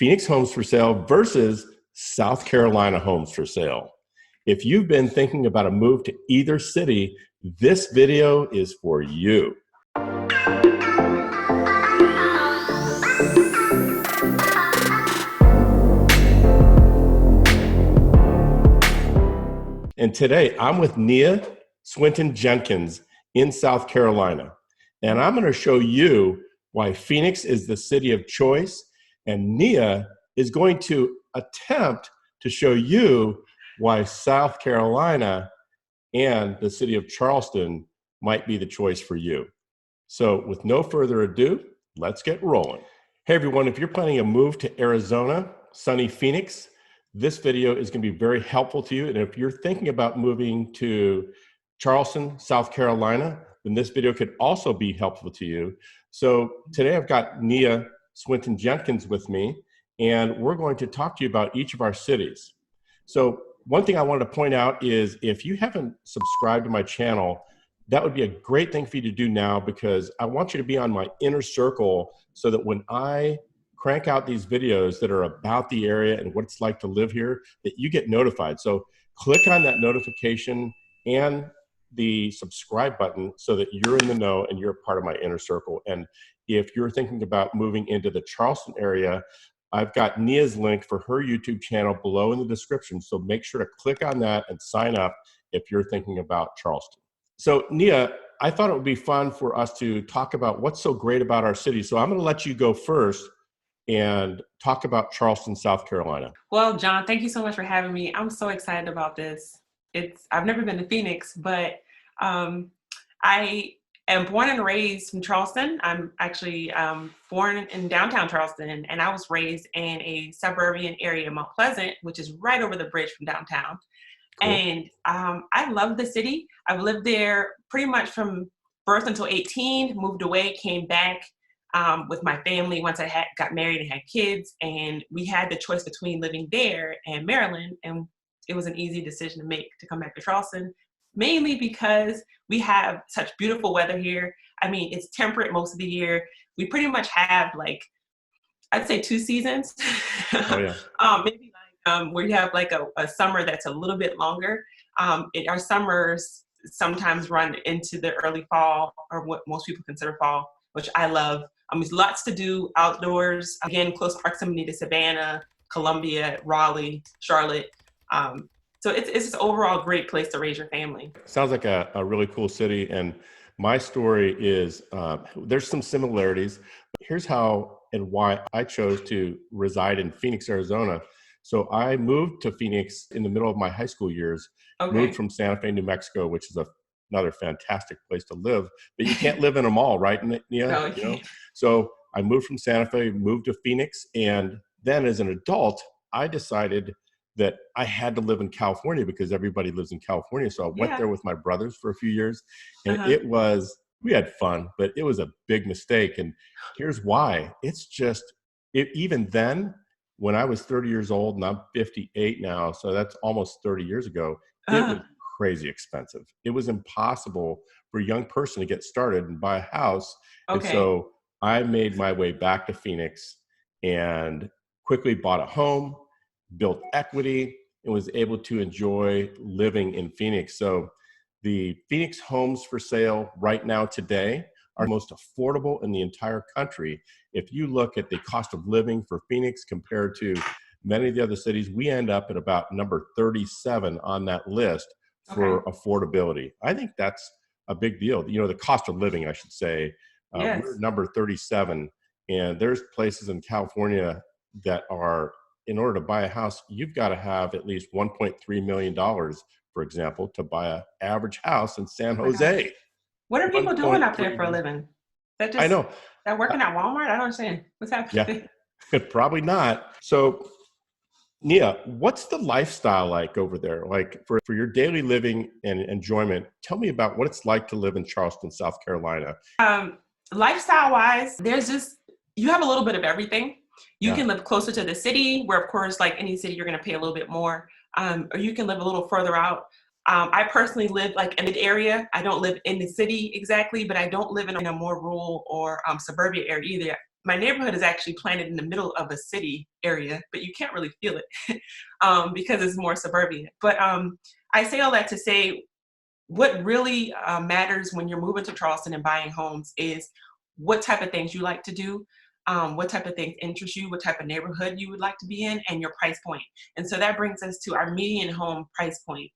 Phoenix homes for sale versus South Carolina homes for sale. If you've been thinking about a move to either city, this video is for you. And today I'm with Nia Swinton-Jenkins in South Carolina. And I'm going to show you why Phoenix is the city of choice. And Nia is going to attempt to show you why South Carolina and the city of Charleston might be the choice for you. So with no further ado, let's get rolling. Hey everyone, if you're planning a move to Arizona, sunny Phoenix, this video is going to be very helpful to you. And if you're thinking about moving to Charleston, South Carolina, then this video could also be helpful to you. So today I've got Nia Swinton-Jenkins with me, and we're going to talk to you about each of our cities. So one thing I wanted to point out is if you haven't subscribed to my channel, that would be a great thing for you to do now, because I want you to be on my inner circle so that when I crank out these videos that are about the area and what it's like to live here, that you get notified. So click on that notification and the subscribe button so that you're in the know and you're part of my inner circle. And if you're thinking about moving into the Charleston area, I've got Nia's link for her YouTube channel below in the description. So make sure to click on that and sign up if you're thinking about Charleston. So Nia, I thought it would be fun for us to talk about what's so great about our city. So I'm going to let you go first and talk about Charleston, South Carolina. Well, John, thank you so much for having me. I'm so excited about this. I've never been to Phoenix, but I am born and raised in Charleston. I'm actually born in downtown Charleston, and I was raised in a suburban area, Mount Pleasant, which is right over the bridge from downtown. Cool. And I love the city. I've lived there pretty much from birth until 18, moved away, came back with my family once I got married and had kids, and we had the choice between living there and Maryland, and it was an easy decision to make to come back to Charleston, mainly because we have such beautiful weather here. I mean, it's temperate most of the year. We pretty much have, like, I'd say 2 seasons. Oh, yeah. Maybe like where you have like a summer that's a little bit longer. Our summers sometimes run into the early fall, or what most people consider fall, which I love. There's lots to do outdoors. Again, close proximity to Savannah, Columbia, Raleigh, Charlotte. So it's an overall great place to raise your family. Sounds like a really cool city. And my story is, there's some similarities. But here's how and why I chose to reside in Phoenix, Arizona. So I moved to Phoenix in the middle of my high school years, moved from Santa Fe, New Mexico, which is another fantastic place to live, but you can't live in them all, right, Nia? No, you know? So I moved from Santa Fe, moved to Phoenix, and then as an adult, I decided that I had to live in California because everybody lives in California. So I went there with my brothers for a few years, and we had fun, but it was a big mistake. And here's why. It's just, even then, when I was 30 years old, and I'm 58 now, so that's almost 30 years ago, it was crazy expensive. It was impossible for a young person to get started and buy a house. And so I made my way back to Phoenix and quickly bought a home, built equity, and was able to enjoy living in Phoenix. So the Phoenix homes for sale right now today are most affordable in the entire country. If you look at the cost of living for Phoenix compared to many of the other cities, we end up at about number 37 on that list for affordability. I think that's a big deal. You know, the cost of living, I should say. We're number 37, and there's places in California that are, in order to buy a house, you've got to have at least $1.3 million, for example, to buy an average house in San Jose. What are people doing up there for a living? I know. They're working at Walmart? I don't understand. What's happening? Yeah, probably not. So Nia, what's the lifestyle like over there? Like for your daily living and enjoyment, tell me about what it's like to live in Charleston, South Carolina. Lifestyle wise, you have a little bit of everything. You can live closer to the city, where of course, like any city, you're going to pay a little bit more. Or you can live a little further out. I personally live like in the area. I don't live in the city exactly, but I don't live in a more rural or suburban area my neighborhood is actually planted in the middle of a city area, but you can't really feel it because it's more suburban. But I say all that to say what really matters when you're moving to Charleston and buying homes is what type of things you like to do, what type of things interest you, what type of neighborhood you would like to be in, and your price point. And so that brings us to our median home price point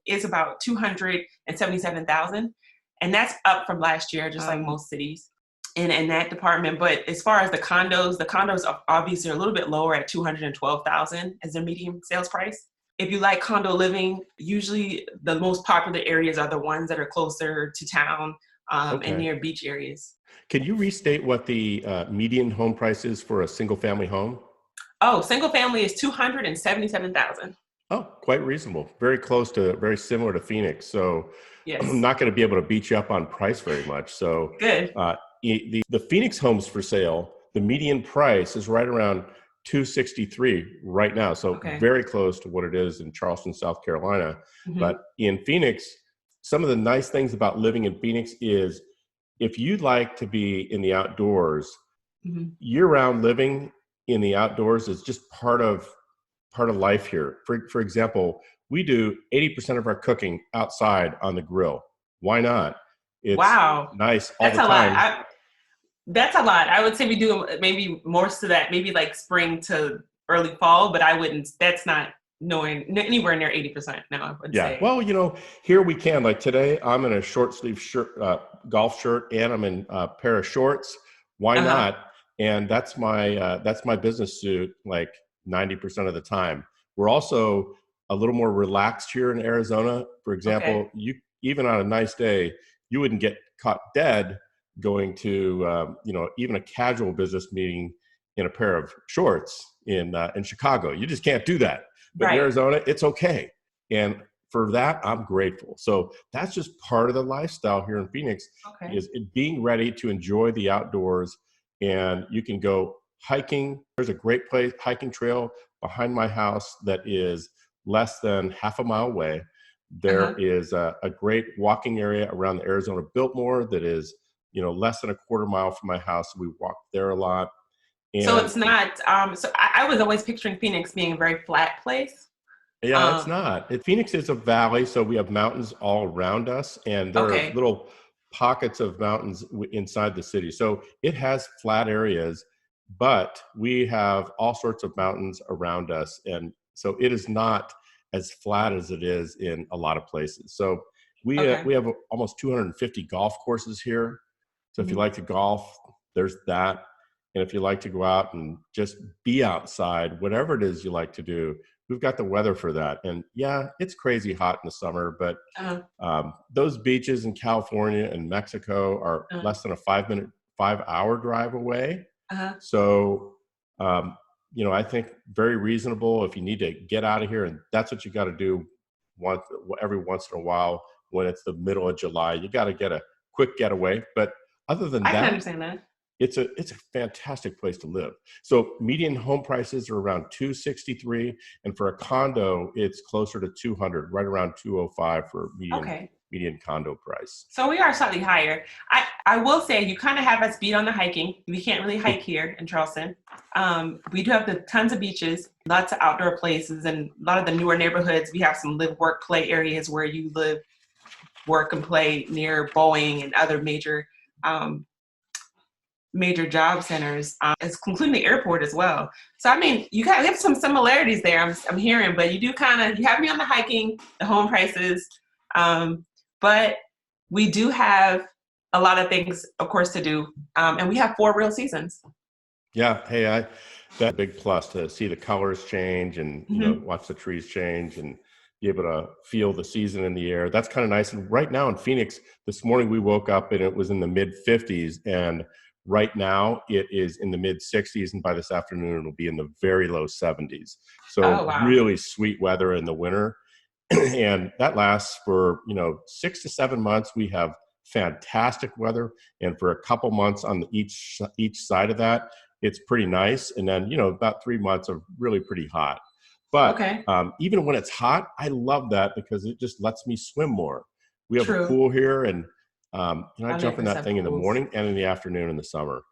is about 277,000, and that's up from last year, just like most cities in that department. But as far as the condos are obviously a little bit lower at 212,000 as their median sales price. If you like condo living, usually the most popular areas are the ones that are closer to town and near beach areas. Can you restate what the median home price is for a single family home? Oh, single family is 277,000. Oh, quite reasonable. Very similar to Phoenix. So yes. I'm not going to be able to beat you up on price very much. So good. The Phoenix homes for sale, the median price is right around 263 right now. So very close to what it is in Charleston, South Carolina. Mm-hmm. But in Phoenix, some of the nice things about living in Phoenix is if you'd like to be in the outdoors, mm-hmm. year-round living in the outdoors is just part of life here. For example, we do 80% of our cooking outside on the grill. Why not? It's nice all the time. That's a lot. I would say we do maybe more to that, maybe like spring to early fall, but that's not anywhere near 80%. No, I would say. Well, here we can. Like today, I'm in a short sleeve shirt, golf shirt, and I'm in a pair of shorts. Why not? And that's my business suit like 90% of the time. We're also a little more relaxed here in Arizona. For example, you even on a nice day, you wouldn't get caught dead going to even a casual business meeting in a pair of shorts in Chicago. You just can't do that. But in Arizona, it's okay. And for that, I'm grateful. So that's just part of the lifestyle here in Phoenix is being ready to enjoy the outdoors. And you can go hiking. There's a great hiking trail behind my house that is less than half a mile away. There is a great walking area around the Arizona Biltmore that is less than a quarter mile from my house. We walk there a lot. And so it's not, so I was always picturing Phoenix being a very flat place. Yeah, it's not. Phoenix is a valley, so we have mountains all around us, and there are little pockets of mountains inside the city. So it has flat areas, but we have all sorts of mountains around us. And so it is not as flat as it is in a lot of places. So we have almost 250 golf courses here. So if you like to golf, there's that. And if you like to go out and just be outside, whatever it is you like to do, we've got the weather for that. And yeah, it's crazy hot in the summer, but those beaches in California and Mexico are less than a 5-hour drive away. So, I think very reasonable if you need to get out of here, and that's what you got to do every once in a while when it's the middle of July. You got to get a quick getaway. But other than that, I can understand that. It's a fantastic place to live. So median home prices are around 263, and for a condo, it's closer to 200, right around 205 for median condo price. So we are slightly higher. I will say you kind of have us beat on the hiking. We can't really hike here in Charleston. We do have tons of beaches, lots of outdoor places, and a lot of the newer neighborhoods. We have some live, work, play areas where you live, work, and play near Boeing and other major job centers, including the airport as well. So, I mean, you have some similarities there, I'm hearing, but you have me on the hiking, the home prices, but we do have a lot of things, of course, to do, and we have 4 real seasons. Yeah, hey, that's a big plus to see the colors change and watch the trees change and be able to feel the season in the air. That's kind of nice. And right now in Phoenix, this morning we woke up and it was in the mid 50s, and right now it is in the mid 60s, and by this afternoon it'll be in the very low 70s. So really sweet weather in the winter. And that lasts for 6 to 7 months. We have fantastic weather, and for a couple months on each side of that, it's pretty nice. And then about 3 months of really pretty hot. But even when it's hot, I love that because it just lets me swim more. We have a pool here, and I jump in that thing in the morning and in the afternoon in the summer.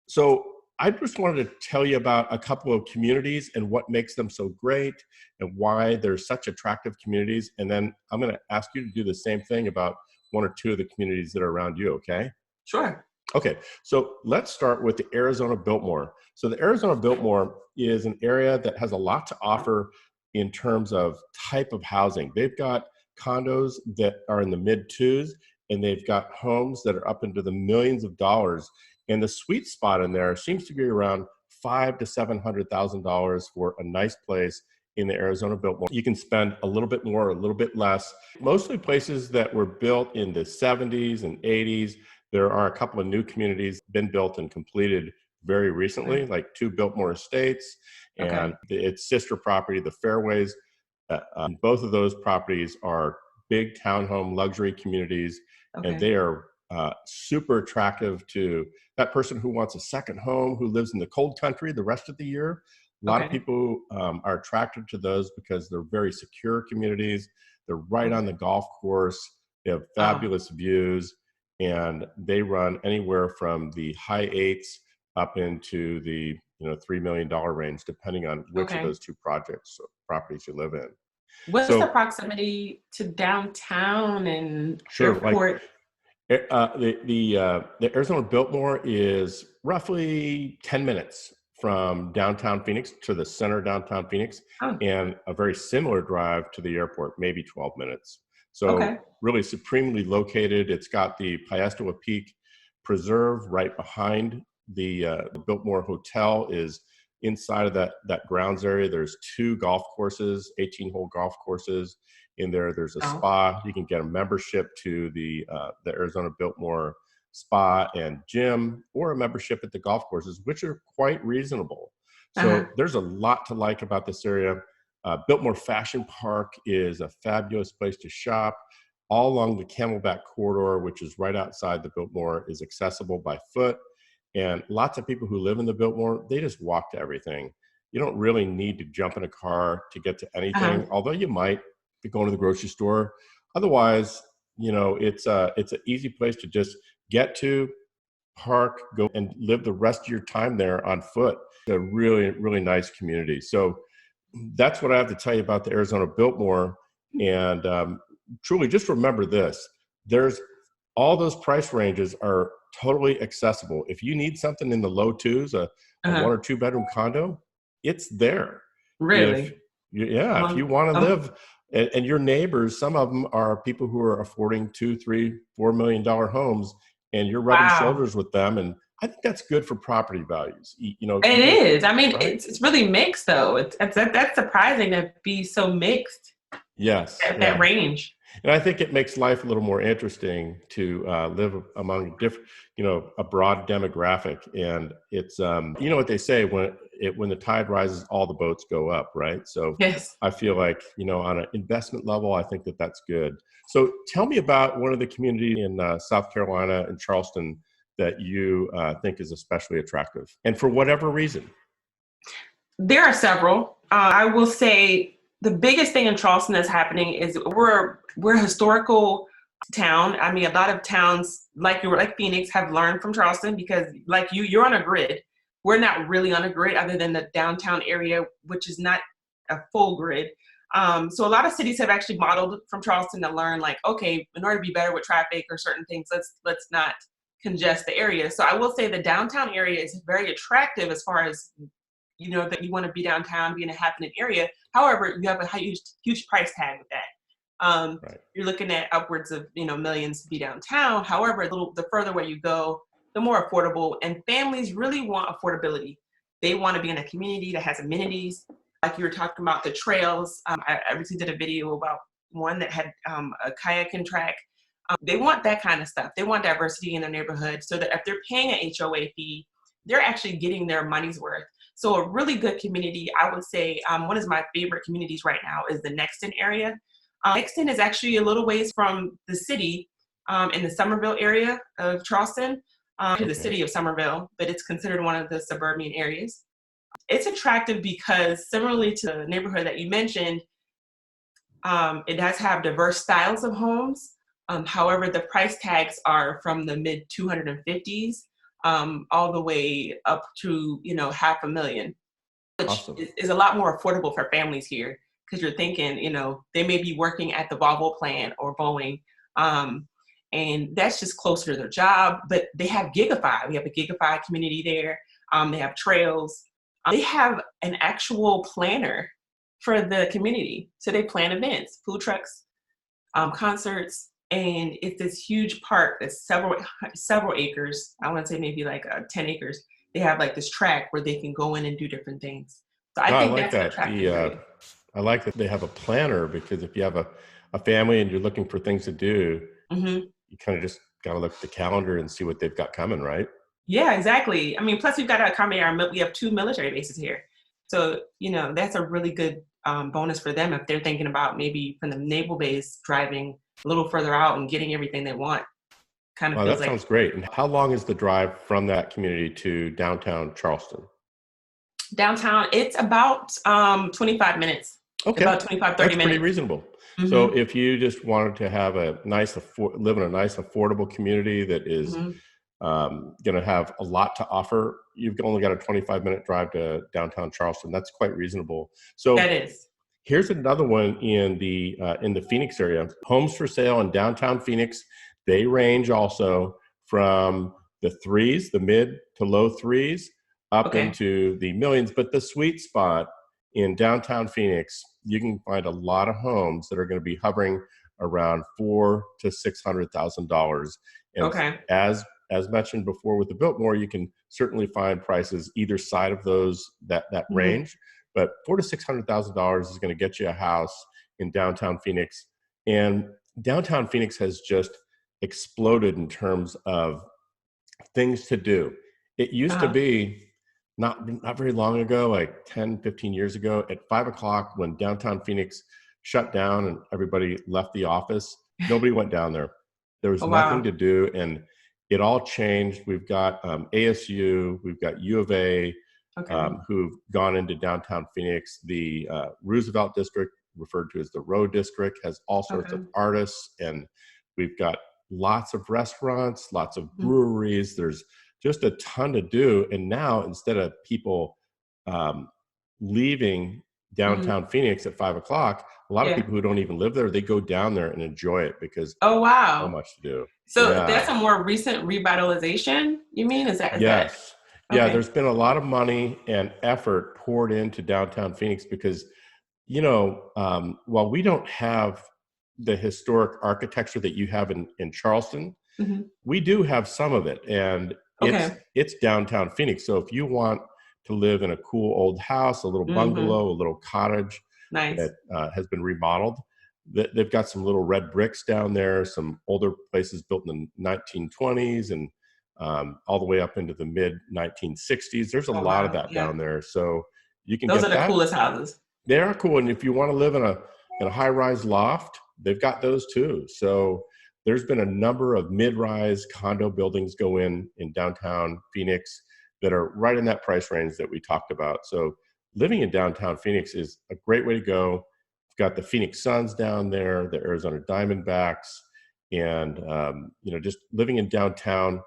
So I just wanted to tell you about a couple of communities and what makes them so great and why they're such attractive communities. And then I'm going to ask you to do the same thing about one or two of the communities that are around you, okay? Sure. Okay, so let's start with the Arizona Biltmore. So the Arizona Biltmore is an area that has a lot to offer in terms of type of housing. They've got condos that are in the mid twos, and they've got homes that are up into the millions of dollars. And the sweet spot in there seems to be around $500,000 to $700,000 for a nice place in the Arizona Biltmore. You can spend a little bit more, a little bit less. Mostly places that were built in the 70s and 80s. There are a couple of new communities been built and completed very recently, like 2 Biltmore estates and its sister property, the Fairways. Both of those properties are big townhome luxury communities, and they are super attractive to that person who wants a second home, who lives in the cold country the rest of the year. A lot of people are attracted to those because they're very secure communities. They're right on the golf course. They have fabulous views, and they run anywhere from the high eights up into the $3 million range, depending on which of those two properties you live in. What's the proximity to downtown and airport? The Arizona Biltmore is roughly 10 minutes from downtown Phoenix to the center of downtown Phoenix, and a very similar drive to the airport, maybe 12 minutes. So really supremely located. It's got the Piestewa Peak Preserve right behind the Biltmore Hotel is inside of that grounds area. There's 2 golf courses, 18-hole golf courses in there. There's a spa. You can get a membership to the Arizona Biltmore spa and gym, or a membership at the golf courses, which are quite reasonable. So there's a lot to like about this area. Biltmore Fashion Park is a fabulous place to shop. All along the Camelback Corridor, which is right outside the Biltmore, is accessible by foot. And lots of people who live in the Biltmore, they just walk to everything. You don't really need to jump in a car to get to anything, although you might be going to the grocery store. Otherwise, it's an easy place to just get to, park, go and live the rest of your time there on foot. It's a really, really nice community. So that's what I have to tell you about the Arizona Biltmore. And truly, just remember this. There's all those price ranges are totally accessible. If you need something in the low twos, a 1 or 2 bedroom condo, it's there. Really? If you want to live, and your neighbors, some of them are people who are affording $2, $3, $4 million homes, and you're rubbing shoulders with them. And I think that's good for property values. It is. I mean, it's really mixed, though. That's surprising to be so mixed. Yes. That range. And I think it makes life a little more interesting to live among different, a broad demographic. And it's, what they say, when the tide rises, all the boats go up, right? So I feel like, on an investment level, I think that's good. So tell me about one of the communities in South Carolina and Charleston that you think is especially attractive, and for whatever reason. There are several. I will say the biggest thing in Charleston that's happening is we're a historical town. I mean, a lot of towns like Phoenix have learned from Charleston, because like you're on a grid. We're not really on a grid other than the downtown area, which is not a full grid. So a lot of cities have actually modeled from Charleston to learn, like, okay, in order to be better with traffic or certain things, let's not congest the area. So I will say the downtown area is very attractive as far as, that you want to be downtown, be in a happening area. However, you have a huge price tag with that. You're looking at upwards of, millions to be downtown. However, the further away you go, the more affordable, and families really want affordability. They want to be in a community that has amenities. Like you were talking about the trails. I recently did a video about one that had a kayaking track. They want that kind of stuff. They want diversity in their neighborhood, so that if they're paying an HOA fee, they're actually getting their money's worth. So a really good community, I would say, one of my favorite communities right now is the Nexton area. Nexton is actually a little ways from the city, in the Somerville area of Charleston, to the city of Somerville, but it's considered one of the suburban areas. It's attractive because, similarly to the neighborhood that you mentioned, it does have diverse styles of homes. However, the price tags are from the mid 250s all the way up to, $500,000, which Awesome. is a lot more affordable for families here. Because you're thinking, they may be working at the Volvo plant or Boeing, and that's just closer to their job. But they have Gigafy. We have a Gigafy community there. They have trails. They have an actual planner for the community. So they plan events, food trucks, concerts, and it's this huge park that's several acres. I want to say maybe like 10 acres. They have like this track where they can go in and do different things. So I No, I think like that's an that. attractive rate. I like that they have a planner, because if you have a family and you're looking for things to do, Hmm. you kind of just got to look at the calendar and see what they've got coming, right? Yeah, exactly. I mean, plus we've got to accommodate we have 2 military bases here. So, that's a really good bonus for them if they're thinking about maybe from the naval base driving a little further out and getting everything they want. Kind of Oh, feels that like sounds great. And how long is the drive from that community to downtown Charleston? downtown, it's about 25 minutes, Okay, about 25, 30 that's pretty minutes. reasonable. Hmm. So if you just wanted to have live in a nice, affordable community that is Hmm. going to have a lot to offer, you've only got a 25-minute drive to downtown Charleston. That's quite reasonable. That So is. here's another one in the Phoenix area. Homes for sale in downtown Phoenix. They range also from the mid to low threes, up Okay. into the millions. But the sweet spot in downtown Phoenix, you can find a lot of homes that are going to be hovering around $400,000 to $600,000. And Okay. as mentioned before with the Biltmore, you can certainly find prices either side of that Hmm. range. But $400,000 to $600,000 is going to get you a house in downtown Phoenix. And downtown Phoenix has just exploded in terms of things to do. It used to Uh-huh. be not very long ago, like 10, 15 years ago, at 5 o'clock when downtown Phoenix shut down and everybody left the office, nobody went down there. There was Oh, nothing wow. to do, and it all changed. We've got ASU, we've got U of A, Okay. who've gone into downtown Phoenix. The Roosevelt District, referred to as the Row District, has all sorts of Okay. artists, and we've got lots of restaurants, lots of Mhm. breweries. There's just a ton to do. And now, instead of people um, leaving Mhm. downtown Phoenix at 5 o'clock, a lot of Yeah. people who don't even live there, they go down there and enjoy it because Oh, so wow. much to do. So Yeah. that's a more recent revitalization, you mean? Is that Yes. Yeah, okay? there's been a lot of money and effort poured into downtown Phoenix because, while we don't have the historic architecture that you have in Charleston, Hmm. we do have some of it, and it's Okay. it's downtown Phoenix. So if you want to live in a cool old house, a little Hmm. bungalow, a little cottage Nice. that has been remodeled, they've got some little red bricks down there, some older places built in the 1920s and all the way up into the mid 1960s. There's a Oh, lot of wow. that Yeah. down there, so you can Those are get the that. coolest houses. They are cool, and if you want to live in a high-rise loft, they've got those too. So there's been a number of mid-rise condo buildings go in downtown Phoenix that are right in that price range that we talked about. So living in downtown Phoenix is a great way to go. We've got the Phoenix Suns down there, the Arizona Diamondbacks, and just living in downtown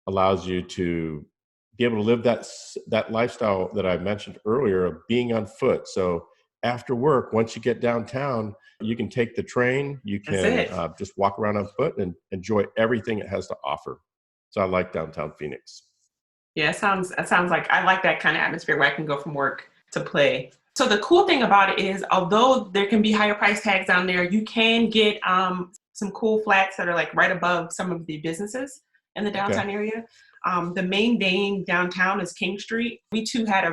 allows you to be able to live that lifestyle that I mentioned earlier of being on foot. So after work, once you get downtown, you can take the train, you That's can it. just walk around on foot and enjoy everything it has to offer. So I like downtown Phoenix. Yeah, it sounds like I like that kind of atmosphere where I can go from work to play. So the cool thing about it is, although there can be higher price tags down there, you can get some cool flats that are like right above some of the businesses in the Okay. downtown area. The main vein downtown is King Street. We too had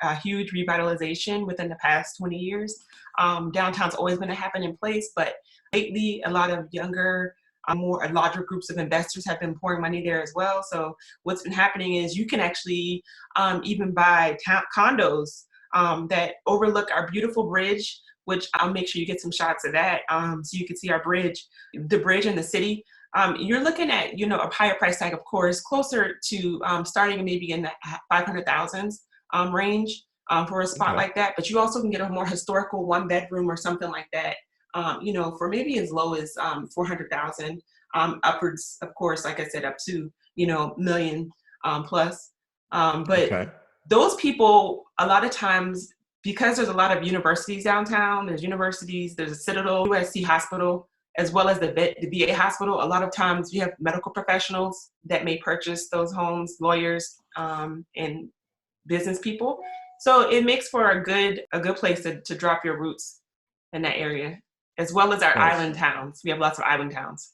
a huge revitalization within the past 20 years. Downtown's always been a happening place, but lately a lot of younger, more larger groups of investors have been pouring money there as well. So what's been happening is you can actually even buy condos that overlook our beautiful bridge, which I'll make sure you get some shots of that so you can see our bridge, the bridge in the city. You're looking at, a higher price tag, of course, closer to starting maybe in the 500,000s range for a spot Okay. like that. But you also can get a more historical 1 bedroom or something like that, for maybe as low as 400,000, upwards, of course, like I said, up to, million. plus. But Okay. those people, a lot of times, because there's a lot of universities downtown, there's universities, there's a Citadel, USC Hospital, as well as the VA hospital. A lot of times you have medical professionals that may purchase those homes, lawyers, and business people. So it makes for a good place to drop your roots in that area, as well as our Nice. island towns. We have lots of island towns.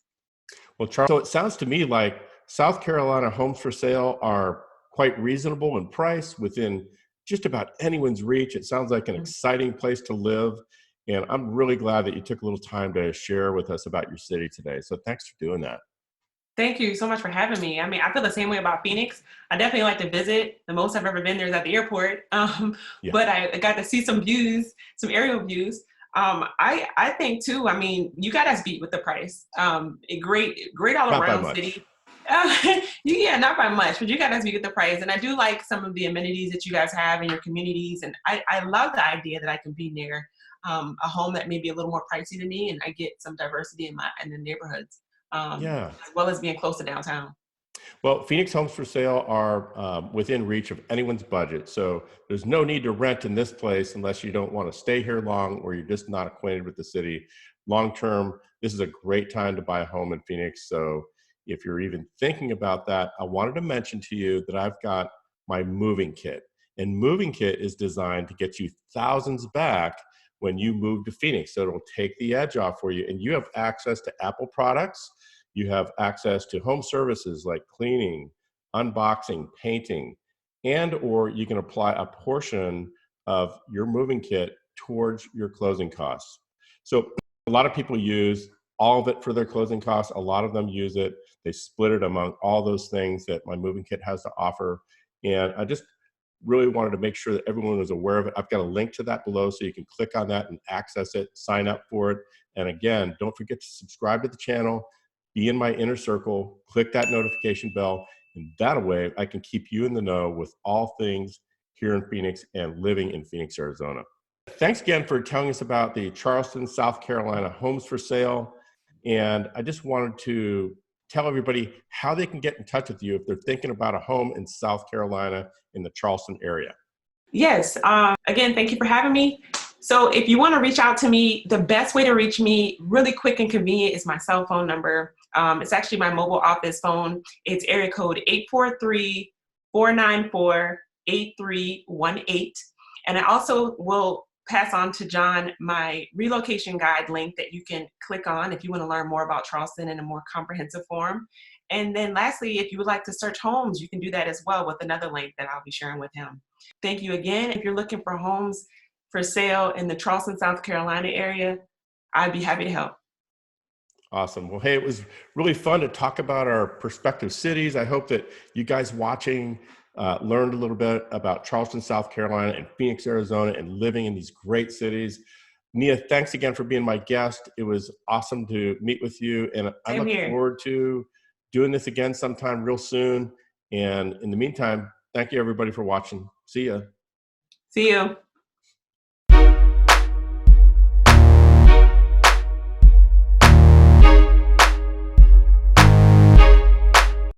Well, Charles, so it sounds to me like South Carolina homes for sale are quite reasonable in price within just about anyone's reach. It sounds like an exciting place to live. And I'm really glad that you took a little time to share with us about your city today. So thanks for doing that. Thank you so much for having me. I mean, I feel the same way about Phoenix. I definitely like to visit. The most I've ever been there is at the airport. Yeah. But I got to see some views, some aerial views. I think too, I mean, you got us beat with the price. A great all Not by around much. city. Yeah, not by much, but you got us beat with the price. And I do like some of the amenities that you guys have in your communities. And I love the idea that I can be near a home that may be a little more pricey to me, and I get some diversity in the neighborhoods, Yeah. as well as being close to downtown. Well, Phoenix homes for sale are within reach of anyone's budget. So there's no need to rent in this place unless you don't want to stay here long or you're just not acquainted with the city. Long term, this is a great time to buy a home in Phoenix. So if you're even thinking about that, I wanted to mention to you that I've got my moving kit. And moving kit is designed to get you thousands back when you move to Phoenix. So it'll take the edge off for you. And you have access to Apple products. You have access to home services like cleaning, unboxing, painting, and or you can apply a portion of your moving kit towards your closing costs. So a lot of people use all of it for their closing costs. A lot of them use it. They split it among all those things that my moving kit has to offer. And I just really wanted to make sure that everyone was aware of it. I've got a link to that below so you can click on that and access it, sign up for it. And again, don't forget to subscribe to the channel, be in my inner circle, click that notification bell, and that way I can keep you in the know with all things here in Phoenix and living in Phoenix, Arizona. Thanks again for telling us about the Charleston, South Carolina homes for sale. And I just wanted to tell everybody how they can get in touch with you if they're thinking about a home in South Carolina in the Charleston area. Yes. Again, thank you for having me. So if you want to reach out to me, the best way to reach me, really quick and convenient, is my cell phone number. It's actually my mobile office phone. It's area code 843-494-8318. And I also will pass on to John my relocation guide link that you can click on if you want to learn more about Charleston in a more comprehensive form. And then lastly, if you would like to search homes, you can do that as well with another link that I'll be sharing with him. Thank you again. If you're looking for homes for sale in the Charleston, South Carolina area, I'd be happy to help. Awesome. Well, hey, it was really fun to talk about our prospective cities. I hope that you guys watching learned a little bit about Charleston, South Carolina and Phoenix, Arizona, and living in these great cities. Nia, thanks again for being my guest. It was awesome to meet with you. And I look forward to doing this again sometime real soon. And in the meantime, thank you everybody for watching. See ya. See you.